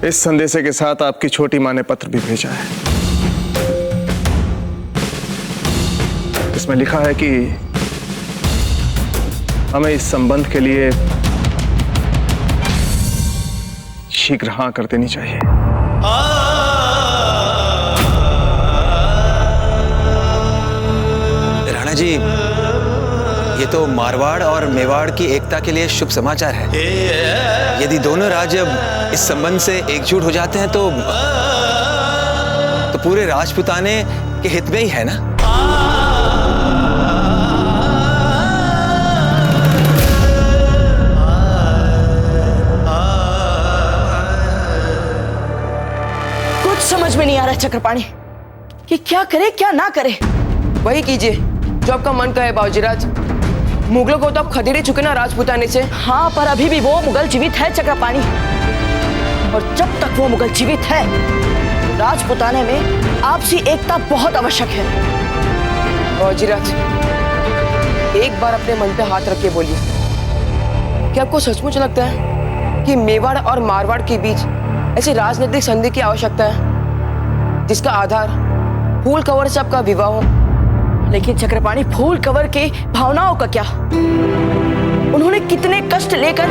इस संदेशे के साथ आपकी छोटी माँ ने पत्र भी भेजा है। इसमें लिखा है कि हमें इस संबंध के लिए शीघ्र हाँ कर देनी चाहिए। राणा जी, ये तो मारवाड़ और मेवाड़ की एकता के लिए शुभ समाचार है। यदि दोनों राज्य इस संबंध से एकजुट हो जाते हैं तो पूरे राजपुताने के हित में ही है ना। कुछ समझ में नहीं आ रहा चक्रपाणी कि क्या करे क्या ना करे। वही कीजिए जो आपका मन कहे बाबूजीराज। मुगलों को तो आप खदेड़ चुके ना राजपुताने से। हाँ, पर अभी भी वो मुगल जीवित है चक्रपाणी, और जब तक वो मुगल जीवित है राजपुताने में आपसी एकता बहुत आवश्यक है। बाबूजीराज, एक बार अपने मन पे हाथ रख के बोलिए, क्या आपको सचमुच लगता है कि मेवाड़ और मारवाड़ के बीच ऐसी राजनीतिक संधि की आवश्यकता है जिसका आधार फूल कवर से आपका विवाह हो? लेकिन चक्रपाणी, फूल कवर के भावनाओं का क्या? उन्होंने कितने कष्ट लेकर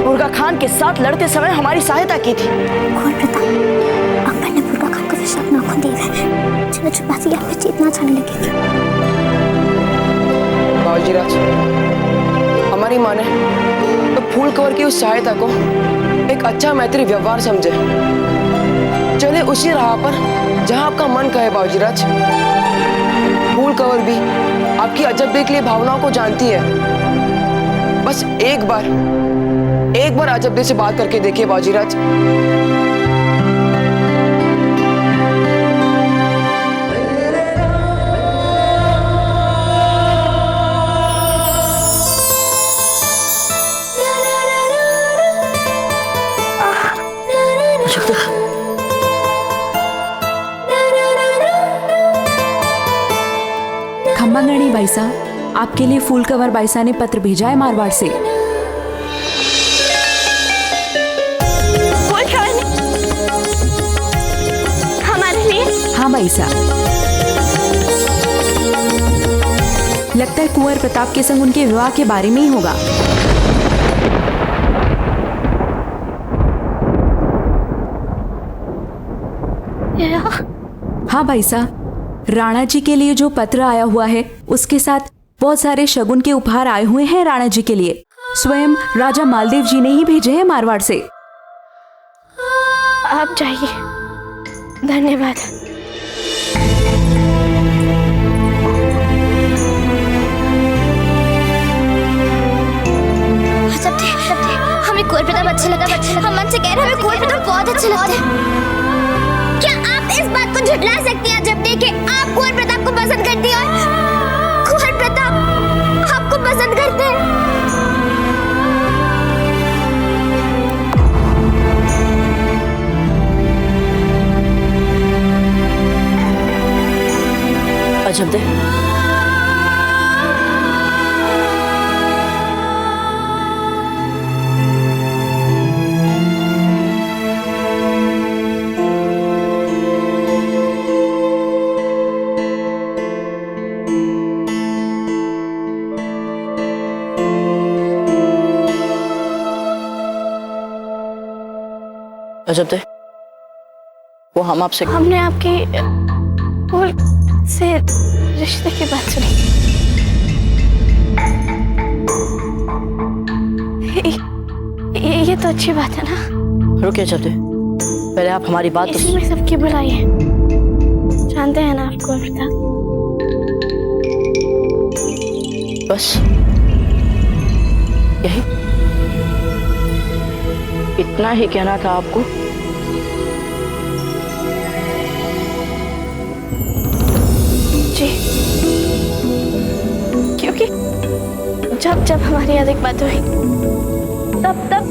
बुर्गा खान के साथ लड़ते समय हमारी सहायता की थी। अकबर ने बुर्गा खान को विशाल नाखून दिए हैं। चलो चुपचाप यहाँ पे चेतना छाने लगेगी। बाबूजीराज, हमारी माने तो फूल कवर की उस सहायता को एक अच्छा मैत्री व्यवहार समझे। चले उसी राह पर जहां आपका मन कहे बाबूजीराज। फूल कवर भी आपकी अजब के लिए भावनाओं को जानती है। बस एक बार अजब से बात करके देखिए बाबूजीराज। खम्बांगणी बाईसा, आपके लिए फूल कवर बाईसा ने पत्र भेजा है मारवाड़ से। फूल कवर हमारे लिए? हाँ बाईसा, लगता है कुंवर प्रताप के संग उनके विवाह के बारे में ही होगा। हाँ बाईसा, राणा जी के लिए जो पत्र आया हुआ है उसके साथ बहुत सारे शगुन के उपहार आए हुए हैं राणा जी के लिए। स्वयं राजा मालदेव जी ने ही भेजे हैं मारवाड़ से। आप जाइए, धन्यवाद। हमें कुंवर प्रताप अच्छा लगा। हम मन से कह रहे हैं, हमें कुंवर प्रताप बहुत अच्छे लगते हैं। क्या आप इस बात को झुठला सकती हैं जब देखे आप कुंवर प्रताप को पसंद करती हैं और कुंवर प्रताप आपको पसंद करते हैं? अजब दे, अजब दे, वो हम आपसे हमने आपके फूल से रिश्ते की बात सुनी। ये तो अच्छी बात है ना। रुकिए अजब दे, पहले आप हमारी बात तो इसमें सबकी बुराई है, जानते हैं ना आपको प्रताप। बस यही इतना ही कहना था आपको। जी, क्योंकि जब जब हमारी अधिक बात हुई तब तब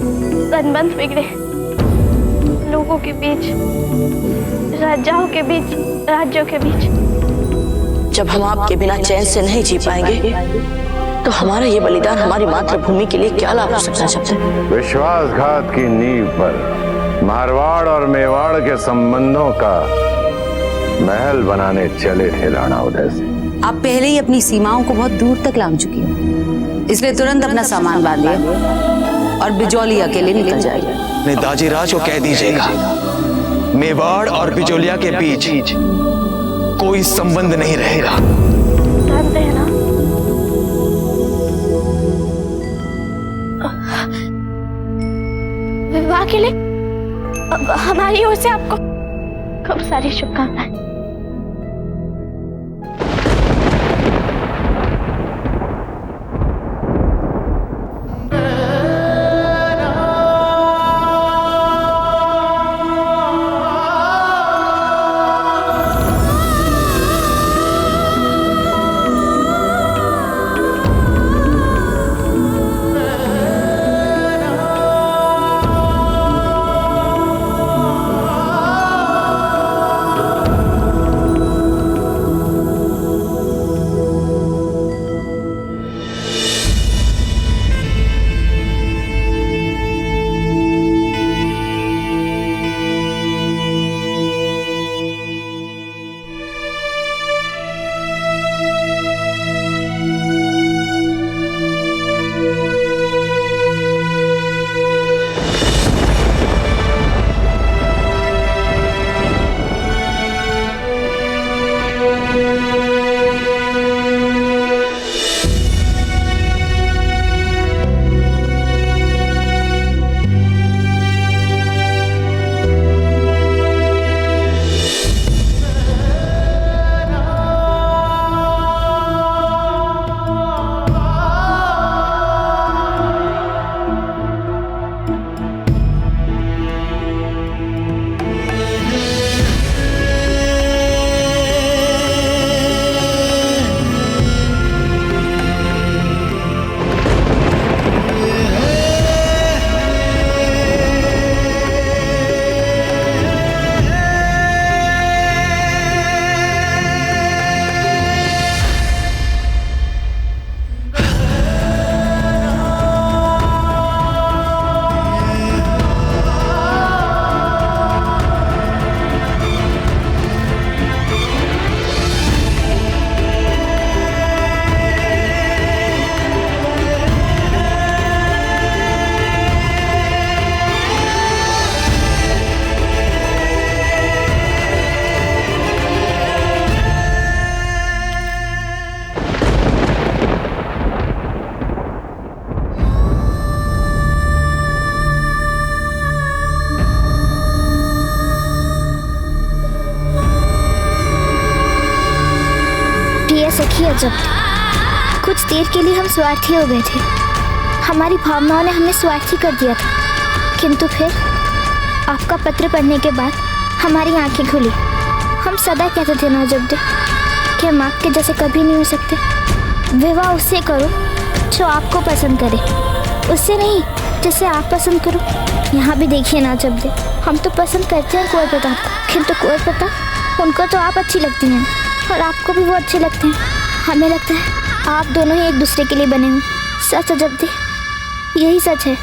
संबंध बिगड़े, लोगों के बीच, राजाओं के बीच, राज्यों के बीच। जब हम आपके बिना चैन से नहीं जी पाएंगे तो हमारा ये बलिदान हमारी मातृभूमि के लिए क्या लाभ हो सकता है? विश्वासघात की नींव पर मारवाड़ और मेवाड़ के संबंधों का महल बनाने चले थे राणा उदय सिंह। आप पहले ही अपनी सीमाओं को बहुत दूर तक लांघ चुकी हो, इसलिए तुरंत अपना सामान बांधिए और बिजौलिया के लिए निकल जाइए। ने दाजीराज को कह दीजिएगा, मेवाड़ और बिजोलिया के बीच कोई संबंध नहीं रहेगा। जानते हैं ना, विवाह के लिए हमारी ओर से आपको खूब सारी शुभकामनाएं। सखी अजब, कुछ देर के लिए हम स्वार्थी हो गए थे। हमारी भावनाओं ने हमें स्वार्थी कर दिया था, किंतु फिर आपका पत्र पढ़ने के बाद हमारी आंखें खुली। हम सदा कहते थे ना अजब कि हम आपके जैसे कभी नहीं हो सकते। विवाह उससे करो जो आपको पसंद करे, उससे नहीं जिसे आप पसंद करो। यहाँ भी देखिए ना अजब, हम तो पसंद करते हैं कुंवर प्रताप को, किंतु कुंवर प्रताप उनको तो आप अच्छी लगती हैं और आपको भी वो अच्छे लगते हैं। हमें लगता है आप दोनों ही एक दूसरे के लिए बने हुए। सच अजब, यही सच है।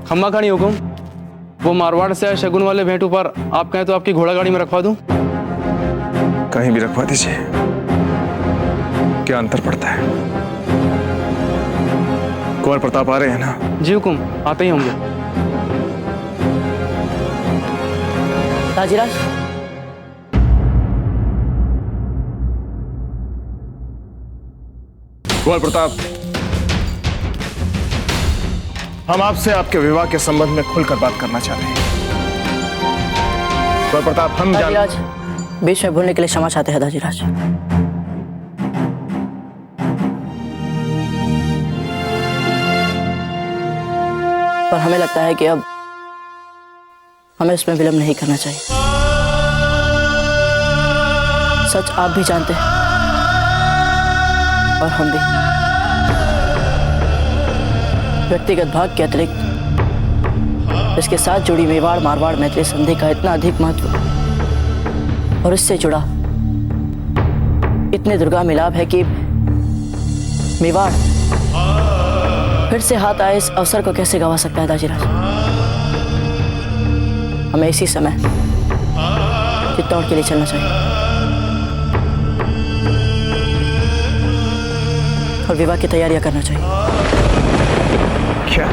खम्मा खानी हुकुम, वो मारवाड़ से आए शगुन वाले भेंटू पर आप कहें तो आपकी घोड़ा गाड़ी में रखवा दूं? कहीं भी रखवा दीजिए, क्या अंतर पड़ता है। कुंवर प्रताप आ रहे हैं ना? जी हुकुम, आते ही होंगे। राजीराज, कुंवर प्रताप, हम आपसे आपके विवाह के संबंध में खुलकर बात करना चाहते हैं। कुंवर प्रताप, हम राजीराज, बीच में बोलने के लिए क्षमा चाहते हैं राजीराज। पर हमें लगता है कि अब हमें इसमें विलंब नहीं करना चाहिए। सच आप भी जानते हैं और हम भी। व्यक्तिगत भाग के अतिरिक्त इसके साथ जुड़ी मेवाड़ मारवाड़ मैत्री संधि का इतना अधिक महत्व और इससे जुड़ा इतने दुर्गा मिलाप है कि मेवाड़ फिर से हाथ आए इस अवसर को कैसे गवा सकता है दाजीराज? हमें इसी समय चित्तौड़ के लिए चलना चाहिए और विवाह की तैयारियां करना चाहिए। क्या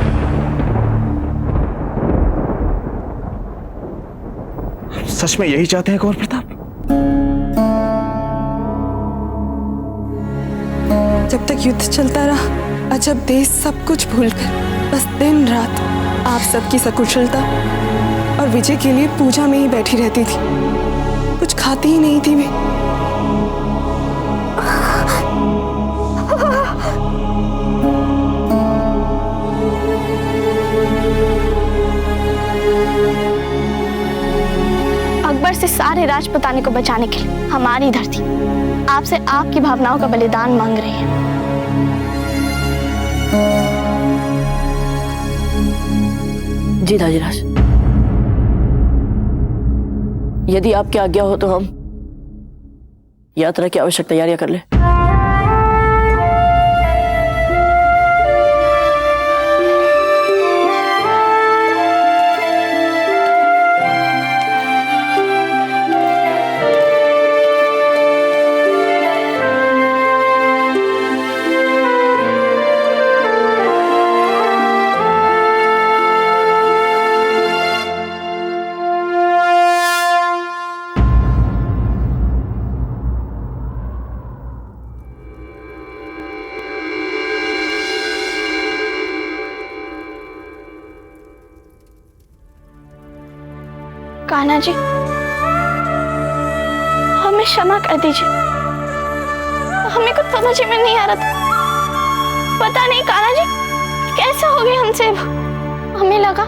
सच में यही चाहते हैं कुंवर प्रताप? जब तक युद्ध चलता रहा, अजब देश सब कुछ भूलकर बस दिन रात आप सबकी सकुशलता और विजय के लिए पूजा में ही बैठी रहती थी। कुछ खाती ही नहीं थी मैं। अकबर से सारे राजपुताने को बचाने के लिए हमारी धरती आपसे आपकी भावनाओं का बलिदान मांग रही है। जी दाजीराज, यदि आपकी आज्ञा हो तो हम यात्रा की आवश्यक तैयारियां कर लें। कान्हा जी, हमें क्षमा कर दीजिए। हमें कुछ समझ में नहीं आ रहा था। पता नहीं कान्हा जी कैसे हो गई हमसे। हमें लगा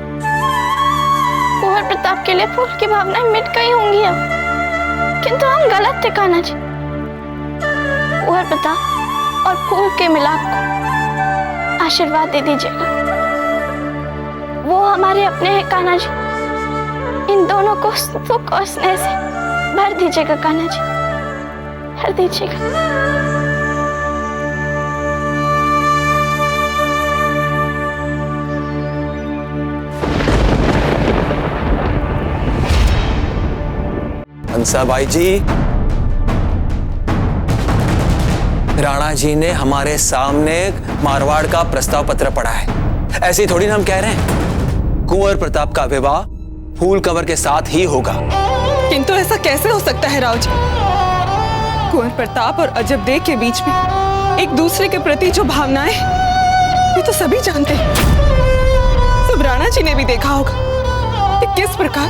कुंवर प्रताप के लिए फूल की भावनाएं मिट गई होंगी अब, किंतु हम गलत थे कान्हा जी। कुंवर प्रताप और फूल के मिलाप को आशीर्वाद दे दीजिएगा। वो हमारे अपने हैं कान्हा जी। इन दोनों को सुख और स्नेह से भर दीजिएगा कान्हा जी, भर दीजिएगा। हंसाबाई जी, राणा जी ने हमारे सामने मारवाड़ का प्रस्ताव पत्र पढ़ा है। ऐसे ही थोड़ी ना हम कह रहे हैं। कुंवर प्रताप का विवाह फूल कंवर के साथ ही होगा। किंतु ऐसा कैसे हो सकता है राव जी? कुंवर प्रताप और अजब देव के बीच में एक दूसरे के प्रति जो भावनाएं, ये तो सभी जानते हैं। सब राणा जी ने भी देखा होगा कि किस प्रकार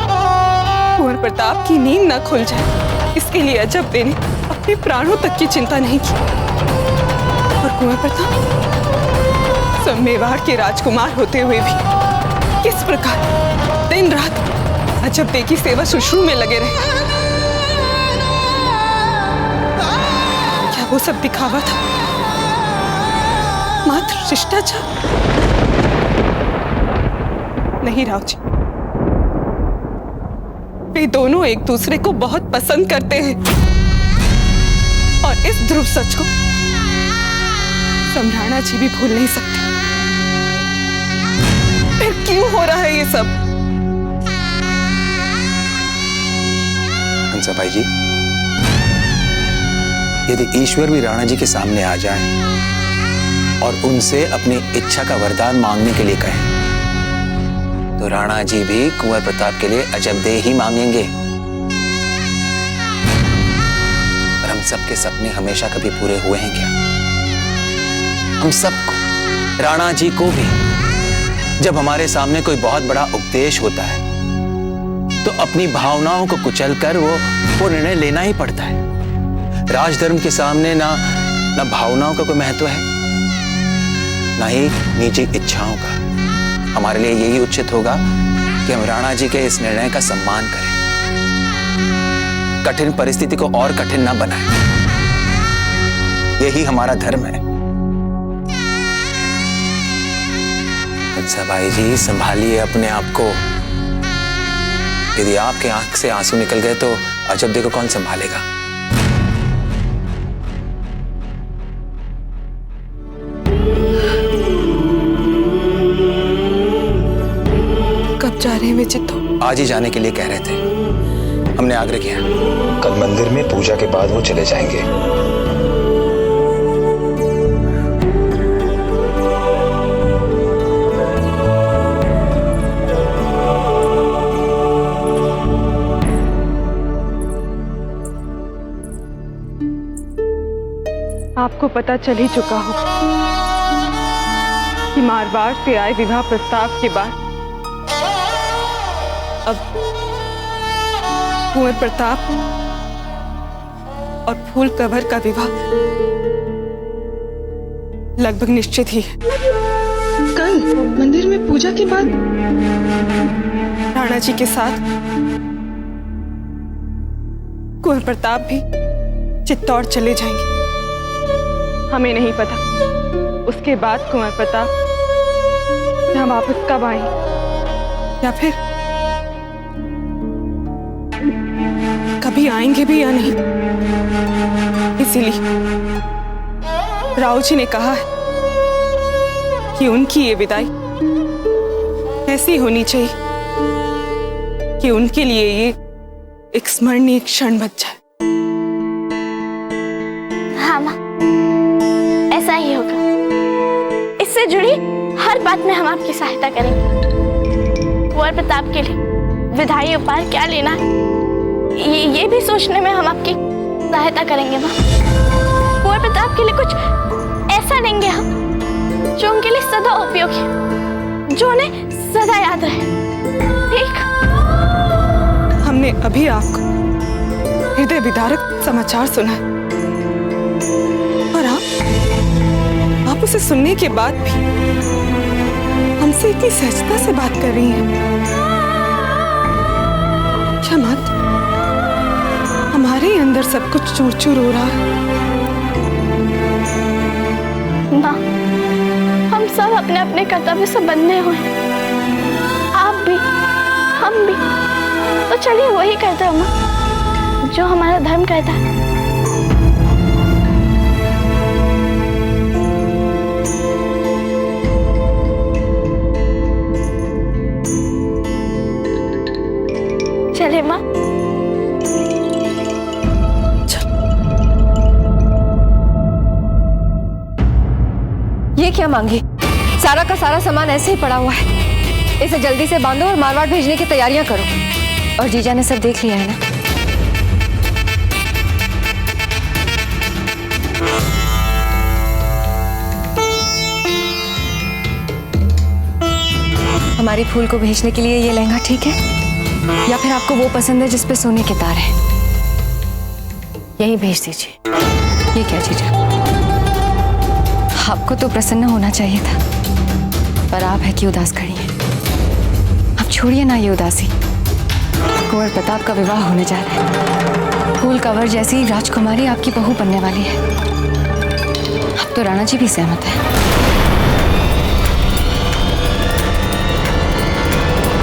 कुंवर प्रताप की नींद न खुल जाए, इसके लिए अजब देव ने अपने प्राणों तक की चिंता नहीं की। और कुंवर प्रताप सब मेवाड़ के राजकुमार होते हुए भी किस प्रकार दिन रात अजब देव की सेवा शुश्रू में लगे रहे। क्या वो सब दिखावा था, मात्र शिष्टाचार? नहीं राव जी, वे दोनों एक दूसरे को बहुत पसंद करते हैं और इस ध्रुव सच को सम्राणा जी भी भूल नहीं सकते। फिर क्यों हो रहा है ये सब? हंसाबाई जी, यदि ईश्वर भी राणा जी के सामने आ जाए और उनसे अपनी इच्छा का वरदान मांगने के लिए कहें, तो राणा जी भी कुंवर प्रताप के लिए अजब देव ही मांगेंगे। और हम सबके सपने हमेशा कभी पूरे हुए हैं क्या? हम सबको, राणा जी को भी, जब हमारे सामने कोई बहुत बड़ा उपदेश होता है तो अपनी भावनाओं को कुचलकर वो निर्णय लेना ही पड़ता है। राजधर्म के सामने ना भावनाओं का कोई महत्व है, ना ही निजी इच्छाओं का। हमारे लिए यही उचित होगा कि हम राणा जी के इस निर्णय का सम्मान करें, कठिन परिस्थिति को और कठिन ना बनाएं। यही हमारा धर्म है। हंसाबाई जी, संभालिए अपने आप को। यदि आपके आंख से आंसू निकल गए तो अजब देव को कौन संभालेगा? कब जा रहे हैं वे चित्तौड़? आज ही जाने के लिए कह रहे थे, हमने आग्रह किया। कल मंदिर में पूजा के बाद वो चले जाएंगे। आपको पता चल ही चुका हो कि मारवाड़ से आए विवाह प्रस्ताव के बाद अब कुंवर प्रताप और फूल कंवर का विवाह लगभग निश्चित ही है। कल मंदिर में पूजा के बाद राणा जी के साथ कुंवर प्रताप भी चित्तौड़ चले जाएंगे। हमें नहीं पता उसके बाद कुंवर प्रताप यहाँ वापस कब आए या फिर कभी आएंगे भी या नहीं। इसीलिए राव जी ने कहा है कि उनकी ये विदाई ऐसी होनी चाहिए कि उनके लिए ये एक स्मरणीय क्षण बच जाए। हाँ माँ, ऐसा ही होगा। इससे जुड़ी हर बात में हम आपकी सहायता करेंगे। कुंवर प्रताप के लिए विधायी उपहार क्या लेना है ये भी सोचने में हम आपकी सहायता करेंगे माँ। कुंवर प्रताप के लिए कुछ ऐसा लेंगे हम जो उनके लिए सदा उपयोगी, जो उन्हें सदा याद रहे। ठीक? हमने अभी आपको हृदय विदारक समाचार सुना है और आप उसे सुनने के बाद भी हमसे इतनी सहजता से बात कर रही हैं। क्या मत हमारे अंदर सब कुछ चूर चूर हो रहा है। माँ, हम सब अपने अपने कर्तव्य से बंधे हुए हैं। आप भी, हम भी। तो चलिए वही करते हैं माँ जो हमारा धर्म कहता है। चले माँ। ये क्या मांगी? सारा का सारा सामान ऐसे ही पड़ा हुआ है। इसे जल्दी से बांधो और मारवाड़ भेजने की तैयारियां करो। और जीजा ने सब देख लिया है ना? हमारी फूल को भेजने के लिए ये लहंगा ठीक है, या फिर आपको वो पसंद है जिसपे सोने के तार है? यही भेज दीजिए। ये क्या जीजा, आपको तो प्रसन्न होना चाहिए था, पर आप है कि उदास खड़ी हैं। अब छोड़िए ना ये उदासी। कुंवर प्रताप का विवाह होने जा रहा है। फूल कंवर जैसी राजकुमारी आपकी बहू बनने वाली है। अब तो राणा जी भी सहमत है।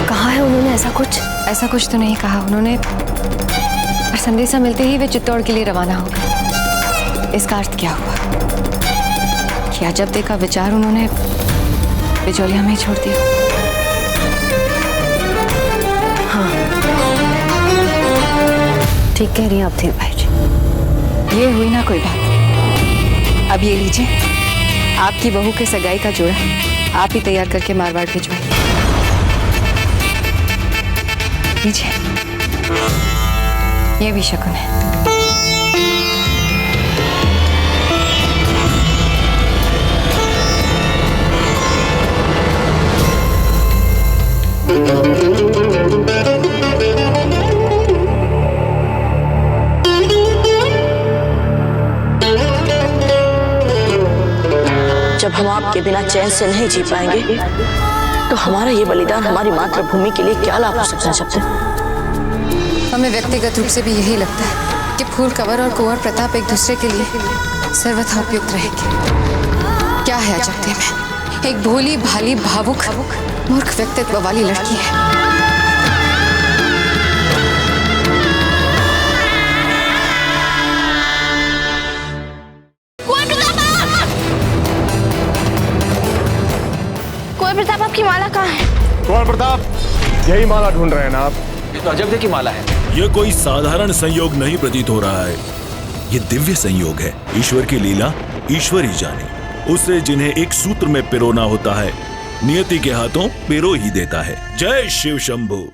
कहा है उन्होंने ऐसा कुछ तो नहीं कहा उन्होंने, पर संदेशा मिलते ही वे चित्तौड़ के लिए रवाना हो गए। इसका अर्थ क्या हुआ? क्या जब देखा विचार उन्होंने बिजौलिया में ही छोड़ दिया। हाँ, ठीक कह रही हैं आप धीर भाई जी। ये हुई ना कोई बात। अब ये लीजिए, आपकी बहू के सगाई का जोड़ा आप ही तैयार करके मारवाड़ भिजवाइए। लीजिए, ये भी शकुन है। जब हम आपके बिना चैन से नहीं जी पाएंगे तो हमारा ये बलिदान हमारी मातृभूमि के लिए क्या लाभ हो सकता है सबसे? हमें व्यक्तिगत रूप से भी यही लगता है कि फूल कंवर और कुंवर प्रताप एक दूसरे के लिए सर्वथा उपयुक्त रहेंगे। क्या है अजब में, एक भोली भाली भावुक मूर्ख व्यक्तित्व वाली लड़की है। कुंवर प्रताप, आपकी माला कहाँ है? कुंवर प्रताप, यही माला ढूंढ रहे हैं ना आप? ये तो अजब की माला है। यह कोई साधारण संयोग नहीं प्रतीत हो रहा है, ये दिव्य संयोग है। ईश्वर की लीला ईश्वर ही जाने। उसे जिन्हें एक सूत्र में पिरोना होता है, नियति के हाथों पिरो ही देता है। जय शिव शंभु।